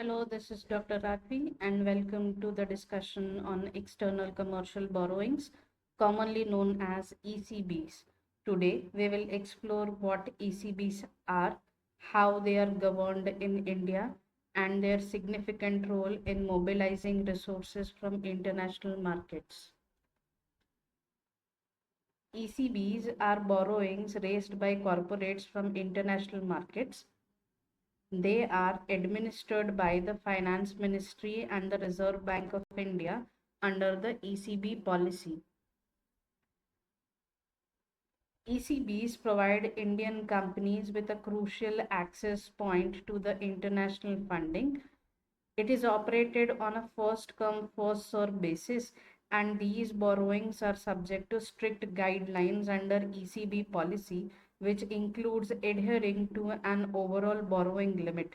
Hello, this is Dr. Radvi, and welcome to the discussion on external commercial borrowings, commonly known as ECBs. Today, we will explore what ECBs are, how they are governed in India, and their significant role in mobilizing resources from international markets. ECBs are borrowings raised by corporates from international markets. They are administered by the Finance Ministry and the Reserve Bank of India under the ECB policy. ECBs provide Indian companies with a crucial access point to the international funding. It is operated on a first come, first served basis, and these borrowings are subject to strict guidelines under ECB policy, which includes adhering to an overall borrowing limit.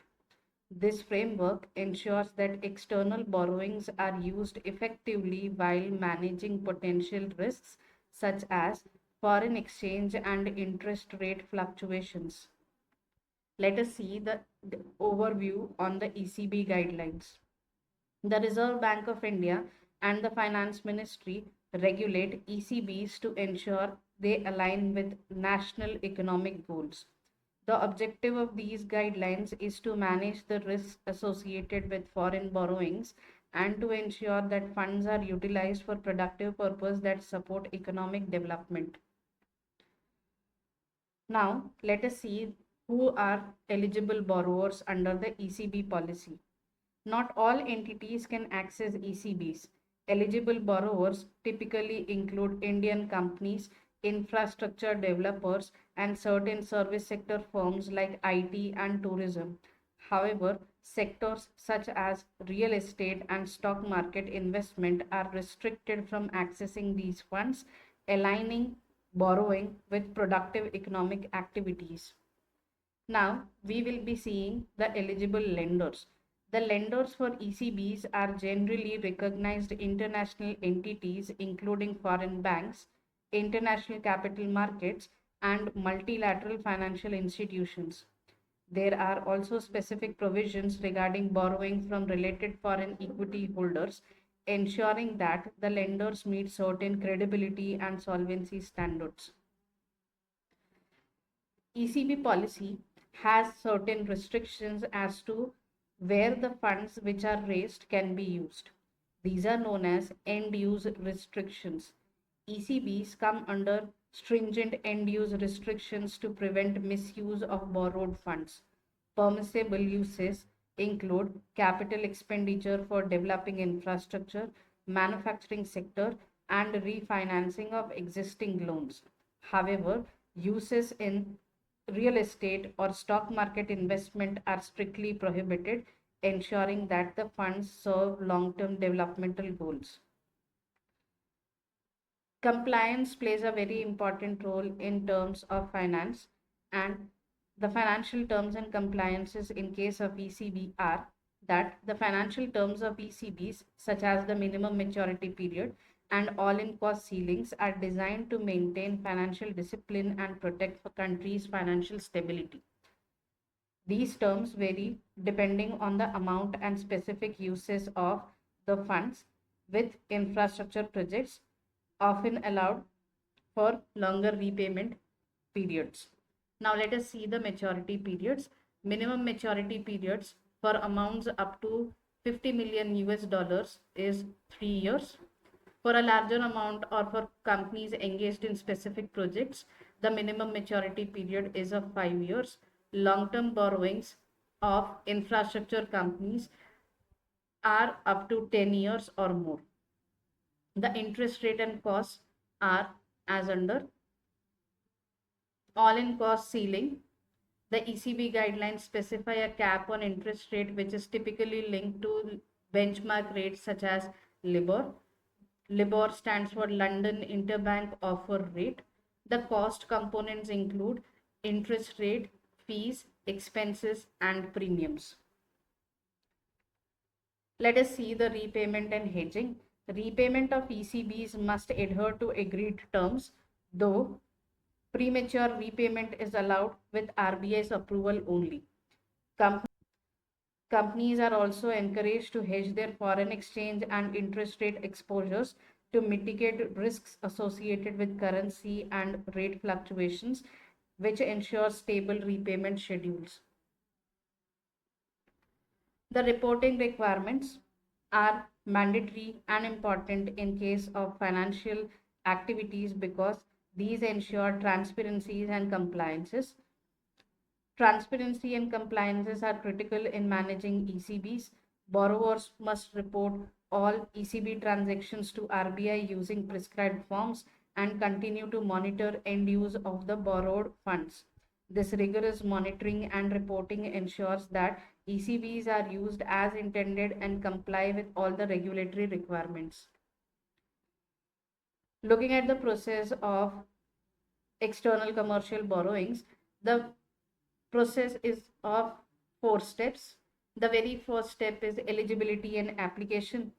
This framework ensures that external borrowings are used effectively while managing potential risks such as foreign exchange and interest rate fluctuations. Let us see the overview on the ECB guidelines. The Reserve Bank of India and the Finance Ministry regulate ECBs to ensure they align with national economic goals. The objective of these guidelines is to manage the risks associated with foreign borrowings and to ensure that funds are utilized for productive purposes that support economic development. Now, let us see who are eligible borrowers under the ECB policy. Not all entities can access ECBs. Eligible borrowers typically include Indian companies, infrastructure developers, and certain service sector firms like IT and tourism. However, sectors such as real estate and stock market investment are restricted from accessing these funds, aligning borrowing with productive economic activities. Now, we will be seeing the eligible lenders. The lenders for ECBs are generally recognized international entities, including foreign banks, international capital markets, and multilateral financial institutions. There are also specific provisions regarding borrowing from related foreign equity holders, ensuring that the lenders meet certain credibility and solvency standards. ECB policy has certain restrictions as to where the funds which are raised can be used. These are known as end use restrictions. ECBs come under stringent end use restrictions to prevent misuse of borrowed funds. Permissible uses include capital expenditure for developing infrastructure, manufacturing sector, and refinancing of existing loans. However, uses in real estate or stock market investment are strictly prohibited, ensuring that the funds serve long-term developmental goals. Compliance plays a very important role in terms of finance, and the financial terms and compliances in case of ECB are that the financial terms of ECBs, such as the minimum maturity period and all-in cost ceilings, are designed to maintain financial discipline and protect the country's financial stability. These terms vary depending on the amount and specific uses of the funds, with infrastructure projects often allowed for longer repayment periods. Now let us see the maturity periods. Minimum maturity periods for amounts up to 50 million US dollars is 3 years. For a larger amount or for companies engaged in specific projects, the minimum maturity period is of 5 years. Long-term borrowings of infrastructure companies are up to 10 years or more. The interest rate and costs are as under. All-in cost ceiling. The ECB guidelines specify a cap on interest rate which is typically linked to benchmark rates such as LIBOR. LIBOR stands for London Interbank Offer Rate. The cost components include interest rate, fees, expenses, and premiums. Let us see the repayment and hedging. Repayment of ECBs must adhere to agreed terms, though premature repayment is allowed with RBI's approval only. Companies are also encouraged to hedge their foreign exchange and interest rate exposures to mitigate risks associated with currency and rate fluctuations, which ensure stable repayment schedules. The reporting requirements are mandatory and important in case of financial activities because these ensure transparencies and compliances. Transparency and compliances are critical in managing ECBs. Borrowers must report all ECB transactions to RBI using prescribed forms and continue to monitor end use of the borrowed funds. This rigorous monitoring and reporting ensures that ECBs are used as intended and comply with all the regulatory requirements. Looking at the process of external commercial borrowings, the process is of 4 steps. The very first step is eligibility and application.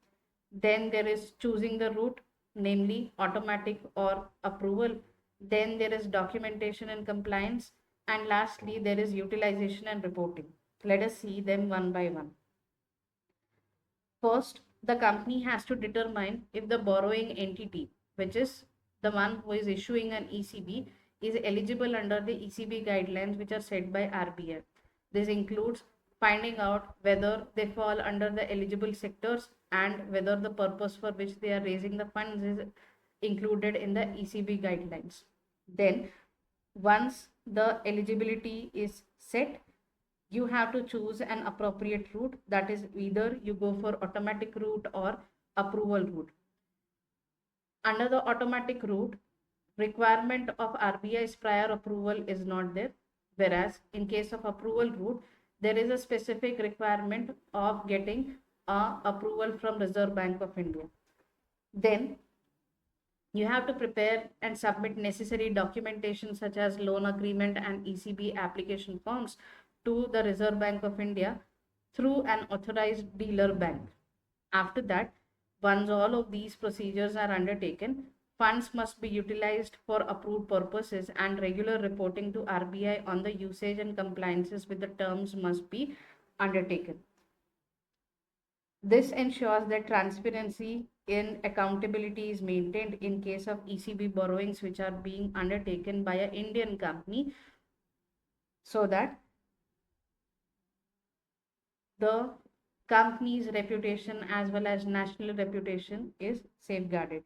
Then there is choosing the route, namely automatic or approval. Then there is documentation and compliance. And lastly, there is utilization and reporting. Let us see them one by one. First, the company has to determine if the borrowing entity, which is the one who is issuing an ECB, is eligible under the ECB guidelines which are set by RBI. This includes finding out whether they fall under the eligible sectors and whether the purpose for which they are raising the funds is included in the ECB guidelines. Then, once the eligibility is set, you have to choose an appropriate route, that is either you go for automatic route or approval route. Under the automatic route, requirement of RBI's prior approval is not there, whereas in case of approval route, there is a specific requirement of getting approval from Reserve Bank of India. Then you have to prepare and submit necessary documentation such as loan agreement and ECB application forms to the Reserve Bank of India through an authorized dealer bank. After that, once all of these procedures are undertaken, funds must be utilized for approved purposes and regular reporting to RBI on the usage and compliances with the terms must be undertaken. This ensures that transparency in accountability is maintained in case of ECB borrowings which are being undertaken by an Indian company, so that the company's reputation as well as national reputation is safeguarded.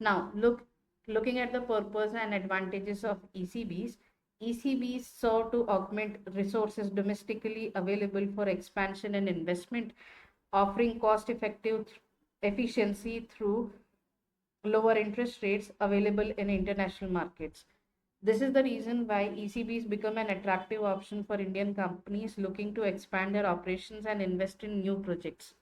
Now, looking at the purpose and advantages of ECBs, ECBs serve to augment resources domestically available for expansion and investment, offering cost-effective efficiency through lower interest rates available in international markets. This is the reason why ECBs become an attractive option for Indian companies looking to expand their operations and invest in new projects.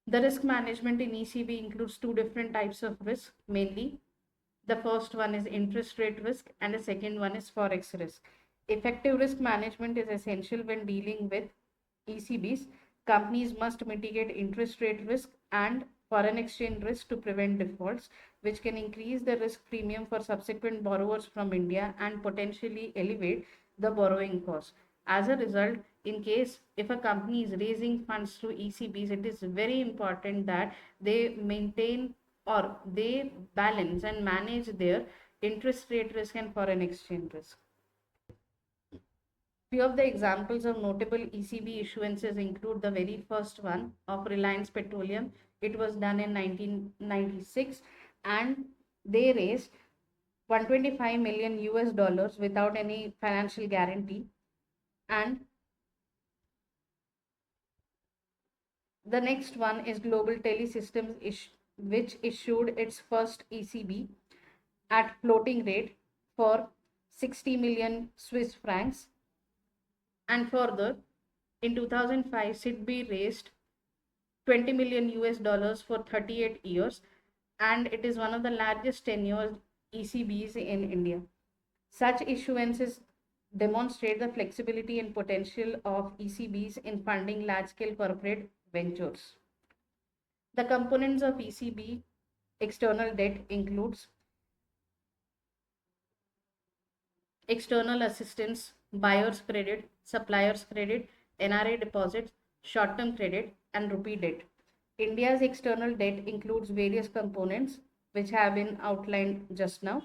The risk management in ECB includes two different types of risk, mainly. The first one is interest rate risk and the second one is forex risk. Effective risk management is essential when dealing with ECBs. Companies must mitigate interest rate risk and foreign exchange risk to prevent defaults, which can increase the risk premium for subsequent borrowers from India and potentially elevate the borrowing cost. As a result, in case if a company is raising funds through ECBs, it is very important that they maintain or they balance and manage their interest rate risk and foreign exchange risk. Few of the examples of notable ECB issuances include the very first one of Reliance Petroleum. It was done in 1996 and they raised 125 million US dollars without any financial guarantee. And the next one is Global Telesystems, which issued its first ECB at floating rate for 60 million Swiss francs. And further, in 2005, SIDB raised 20 million US dollars for 38 years, and it is one of the largest tenure ECBs in India. Such issuances demonstrate the flexibility and potential of ECBs in funding large-scale corporate ventures. The components of ECB external debt includes external assistance, buyer's credit, supplier's credit, NRA deposits, short-term credit, and rupee debt. India's external debt includes various components which have been outlined just now,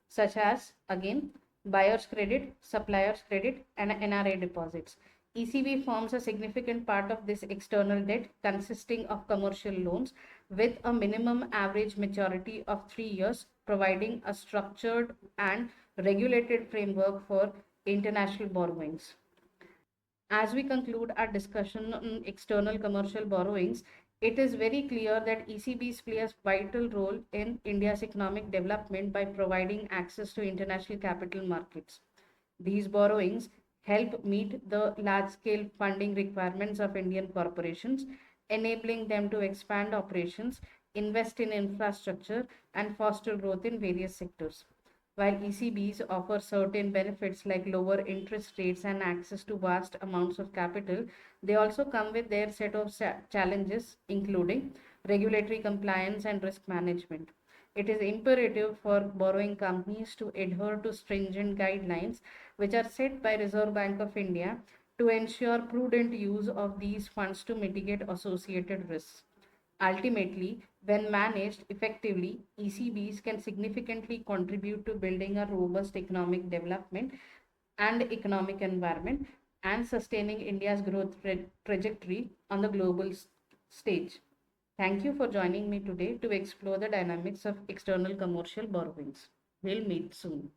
such as, again, buyer's credit, supplier's credit, and NRA deposits. ECB forms a significant part of this external debt, consisting of commercial loans with a minimum average maturity of 3 years, providing a structured and regulated framework for international borrowings. As we conclude our discussion on external commercial borrowings, it is very clear that ECBs play a vital role in India's economic development by providing access to international capital markets. These borrowings help meet the large-scale funding requirements of Indian corporations, enabling them to expand operations, invest in infrastructure, and foster growth in various sectors. While ECBs offer certain benefits like lower interest rates and access to vast amounts of capital, they also come with their set of challenges, including regulatory compliance and risk management. It is imperative for borrowing companies to adhere to stringent guidelines which are set by Reserve Bank of India to ensure prudent use of these funds to mitigate associated risks. Ultimately, when managed effectively, ECBs can significantly contribute to building a robust economic development and economic environment and sustaining India's growth trajectory on the global stage. Thank you for joining me today to explore the dynamics of external commercial borrowings. We'll meet soon.